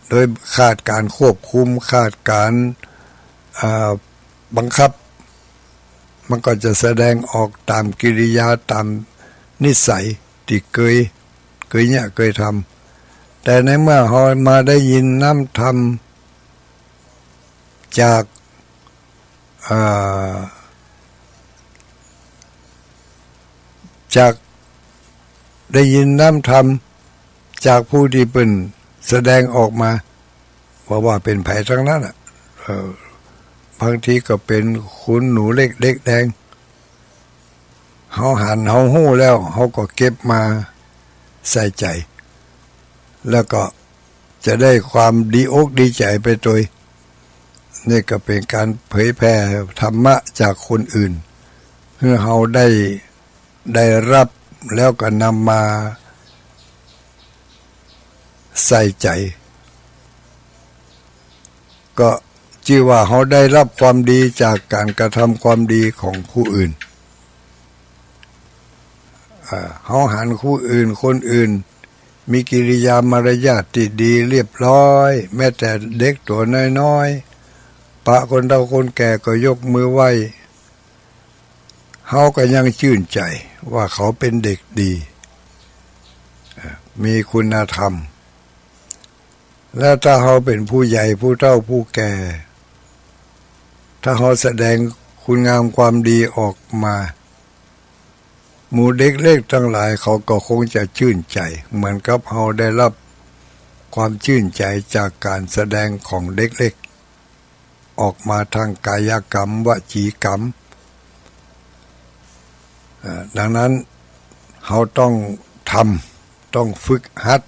S1: โดยขาดการควบคุมขาดการบังคับมันก็จะแสดงออกตามกิริยาตามนิสัยที่เคยเนี่ยเคยทำแต่ในเมื่อเรามาได้ยินน้ำธรรมจากได้ยินน้ำธรรมจากผู้ที่เป็นแสดงออกมาว่าเป็นไผทั้งนั้นบางทีก็เป็นคุณหนูเล็กเด็กแดงเขาหันเขาหู้แล้วเขาก็เก็บมาใส่ใจแล้วก็จะได้ความดีอกดีใจไปโดยนี่ก็เป็นการเผยแผ่ธรรมะจากคนอื่นเพื่อเขาได้รับแล้วก็นำมาใส่ใจก็ชื่อว่าเขาได้รับความดีจากการกระทำความดีของผู้อื่นเขาหันผู้อื่นคนอื่นมีกิริยามารยาทที่ดีเรียบร้อยแม้แต่เด็กตัวน้อยๆปะคนเฒ่าคนแก่ก็ยกมือไหว้เขาก็ยังชื่นใจว่าเขาเป็นเด็กดีมีคุณธรรมและถ้าเขาเป็นผู้ใหญ่ผู้เฒ่าผู้แก่ถ้าเขาแสดงคุณงามความดีออกมา หมู่เด็กเล็กทั้งหลายเขาก็คงจะชื่นใจเหมือนกับเราได้รับความชื่นใจจากการแสดงของเด็กเล็กออกมาทางกายกรรมวจีกรรมดังนั้นเราต้องทำต้องฝึกหัด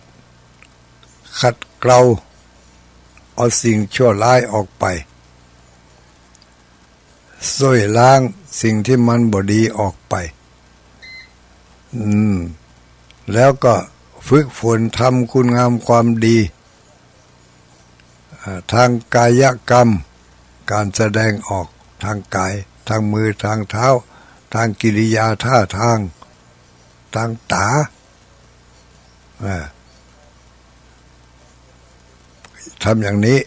S1: ขัดเกลาเอาสิ่งชั่วร้ายออกไปช่วยล้างสิ่งที่มันบ่ดีออกไปแล้วก็ฝึกฝนทำคุณงามความดีทางกายกรรมการแสดงออกทางกายทางมือทางเท้าทางกิริยาท่าทางทางตาทำอย่างนี้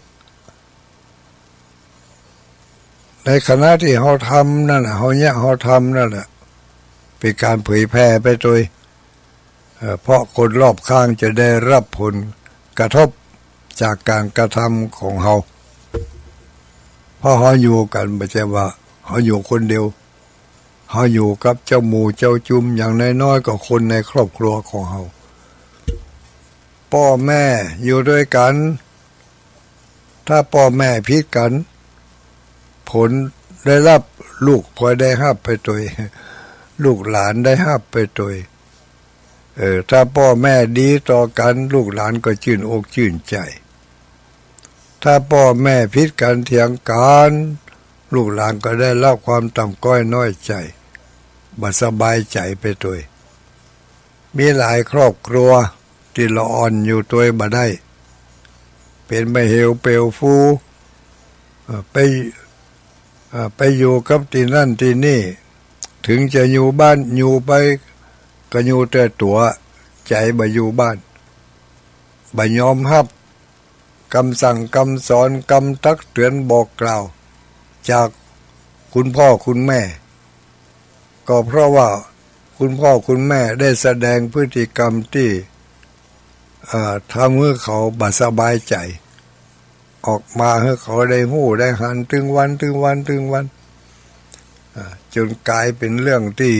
S1: ในขณะที่เราทำนั่นเราทำนั่นแหละเป็นการเผยแพร่ไปโดยเพราะคนรอบข้างจะได้รับผลกระทบจากการกระทำของเราเพราะเราอยู่กันไม่ใช่ว่าเราอยู่คนเดียวเราอยู่กับเจ้าหมู่เจ้าจุมอย่างน้อยๆก็คนในครอบครัวของเราพ่อแม่อยู่ด้วยกันถ้าพ่อแม่ผิดกันผลได้รับลูกพลอยได้รับไปโดยลูกหลานได้รับไปโดยถ้าพ่อแม่ดีต่อกันลูกหลานก็ชื่นอกชื่นใจถ้าพ่อแม่ผิดกันเถียงกันลูกหลานก็ได้รับความต่ำก้อยน้อยใจบ่สบายใจไปโดยมีหลายครอบครัวที่ละอ่อนอยู่ตัวบ่ได้เป็นไม่เหวเปลวฟูไปอยู่กับที่นั่นที่นี่ถึงจะอยู่บ้านอยู่ไปก็อยู่แต่ตัวใจบ่อยู่บ้านบ่ยอมรับคำสั่งคำสอนคำตักเตือนบอกกล่าวจากคุณพ่อคุณแม่ก็เพราะว่าคุณพ่อคุณแม่ได้แสดงพฤติกรรมที่ทำให้เขาบ่สบายใจออกมาให้เขาได้หู้ได้หันถึงวันจนกลายเป็นเรื่องที่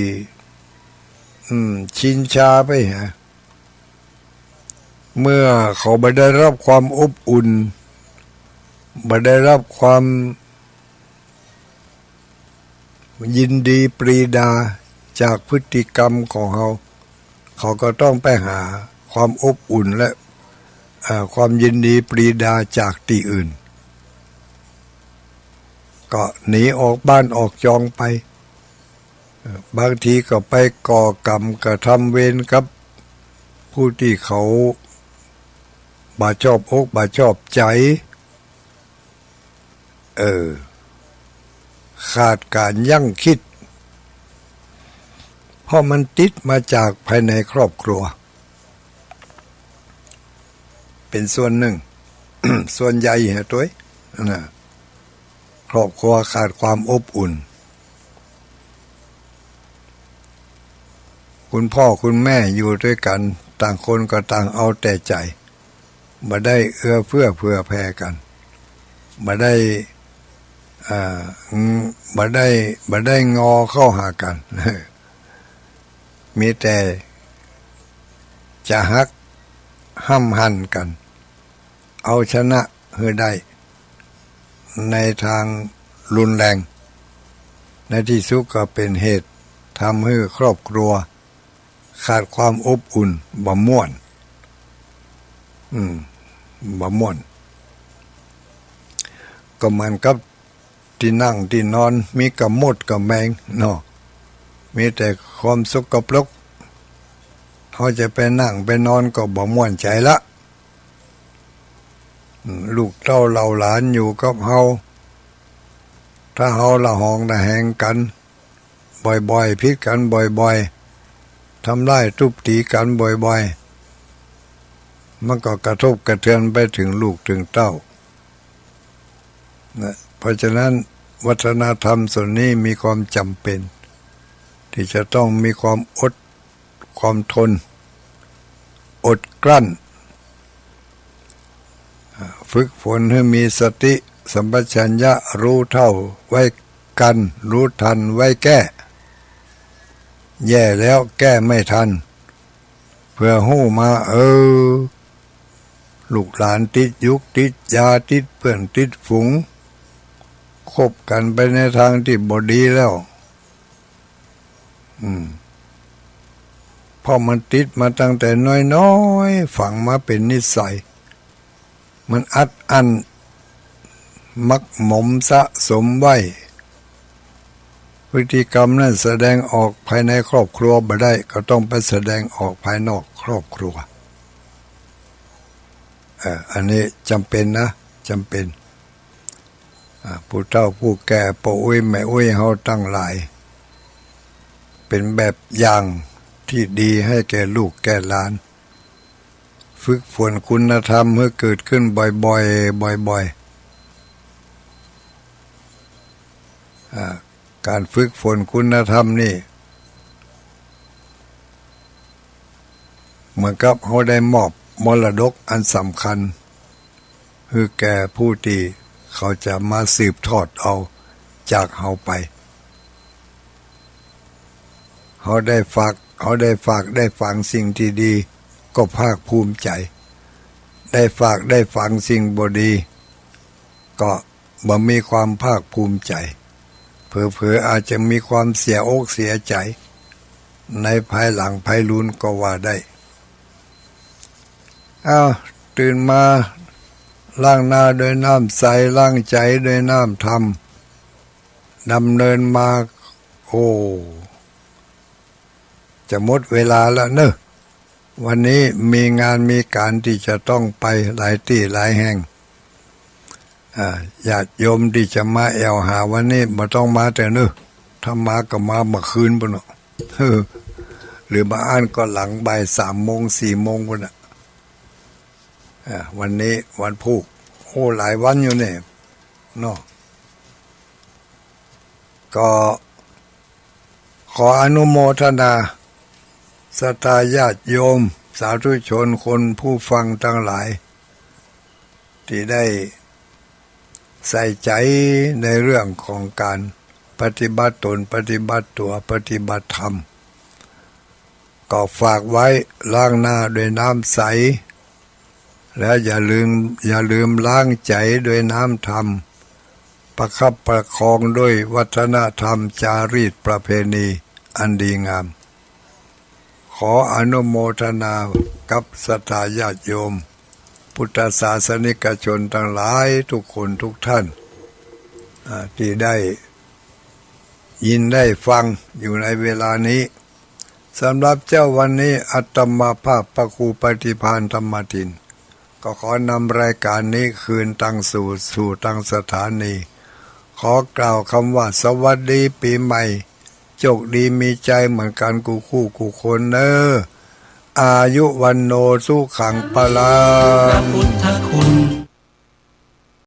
S1: ชินชาไปฮะเมื่อเขาบ่ได้รับความอบอุ่นบ่ได้รับความยินดีปรีดาจากพฤติกรรมของเขาก็ต้องไปหาความอบอุ่นและความยินดีปรีดาจากที่อื่นก็หนีออกบ้านออกจองไปบางทีก็ไปก่อกรรมกระทำเวรกับผู้ที่เขาบ่ชอบอกบ่ชอบใจขาดการยั้งคิดเพราะมันติดมาจากภายในครอบครัวเป็นส่วนหนึ่ง ส่วนใหญ่ฮะตัวนะครอบครัวขาดความอบอุ่นคุณพ่อคุณแม่อยู่ด้วยกันต่างคนก็ต่างเอาแต่ใจบ่ได้เอื้อเฟื้อเผื่อแผ่กันบ่ได้งอเข้าหากัน มีแต่จะฮักห้ำหันกันเอาชนะให้ได้ในทางรุนแรงในที่สุดก็เป็นเหตุทำให้ครอบครัวขาดความอบอุ่นบ่ม่วนบ่ม่วนก็เหมือนกับที่นั่งที่นอนมีกระมดกระแมงเนาะมีแต่ความสกปรกเขาจะไปนั่งไปนอนก็บ่ม่วนใจละลูกเต้าเหล่าหลานอยู่กับเฮาถ้าเฮาละหองละแหงกันบ่อยๆพิษกันบ่อยๆทำร้ายทุบตีกันบ่อยๆมันก็กระทบกระเทือนไปถึงลูกถึงเต้านะเพราะฉะนั้นวัฒนธรรมส่วนนี้มีความจำเป็นที่จะต้องมีความอดความทนอดกลั้นฝึกฝนให้มีสติสัมปชัญญะรู้เท่าไว้กันรู้ทันไว้แก้ แย่แล้วแก้ไม่ทันเพื่อหู้มาลูกหลานติดยุกติดยาติดเพื่อนติดฝูงคบกันไปในทางที่บ่ดีแล้วพอมันติดมาตั้งแต่น้อยๆฝังมาเป็นนิสัยมันอัดอั้นมักหมมสะสมไว้พฤติกรรมนั้นแสดงออกภายในครอบครัวบ่ได้ก็ต้องไปแสดงออกภายนอกครอบครัวอันนี้จำเป็นนะจำเป็นผู้เฒ่าผู้แก่ปู่อุ้ยแม่อุ้ยเฮาตั้งหลายเป็นแบบอย่างที่ดีให้แก่ลูกแก่หลานฝึกฝนคุณธรรมให้เกิดขึ้นบ่อยๆบ่อยๆการฝึกฝนคุณธรรมนี่เหมือนกับเขาได้มอบมรดกอันสำคัญคือแก่ผู้ที่เขาจะมาสืบทอดเอาจากเขาไปเขาได้ฝากได้ฟังสิ่งที่ดีก็ภาคภูมิใจได้ฝากได้ฟังสิ่งบ่ดีก็บ่มีความภาคภูมิใจเผลอๆอาจจะมีความเสียอกเสียใจในภายหลังภายลุนก็ว่าได้ตื่นมาล้างหน้าด้วยน้ำใสล้างใจด้วยน้ำธรรมดำเนินมาจะหมดเวลาแล้วเนอะวันนี้มีงานมีการที่จะต้องไปหลายที่หลายแห่งญาติโยมที่จะมาแอวหาวันนี้บ่ต้องมาแต่เนอะถ้ามาก็มาเมื่อคืนปุ่นเนาะหรือมาอ่านก็หลังบ่าย3 โมง 4 โมงปุ่นน่ะวันนี้วันพุธหลายวันอยู่เนี่ยเนาะก็ขออนุโมทนาศรัทธาญาติโยมสาธุชนคนผู้ฟังทั้งหลายที่ได้ใส่ใจในเรื่องของการปฏิบัติตนปฏิบัติตัวปฏิบัติธรรมก็ฝากไว้ล้างหน้าด้วยน้ำใสแล้วอย่าลืมล้างใจด้วยน้ำธรรมประคับประคองด้วยวัฒนธรรมจารีตประเพณีอันดีงามขออนุโมทนากับศรัทธาญาติโยมพุทธศาสนิกชนทั้งหลายทุกคนทุกท่านที่ได้ยินได้ฟังอยู่ในเวลานี้สำหรับเจ้าวันนี้อัตมาภาพพระครูปฏิภาณธรรมทินก็ขอนำรายการนี้คืนตั้งสู่ตั้งสถานีขอกล่าวคำว่าสวัสดีปีใหม่โชคดีมีใจเหมือนกันกูคู่กูคนเนออายุวันโนสุขังพลัง
S2: พระพุทธคุณ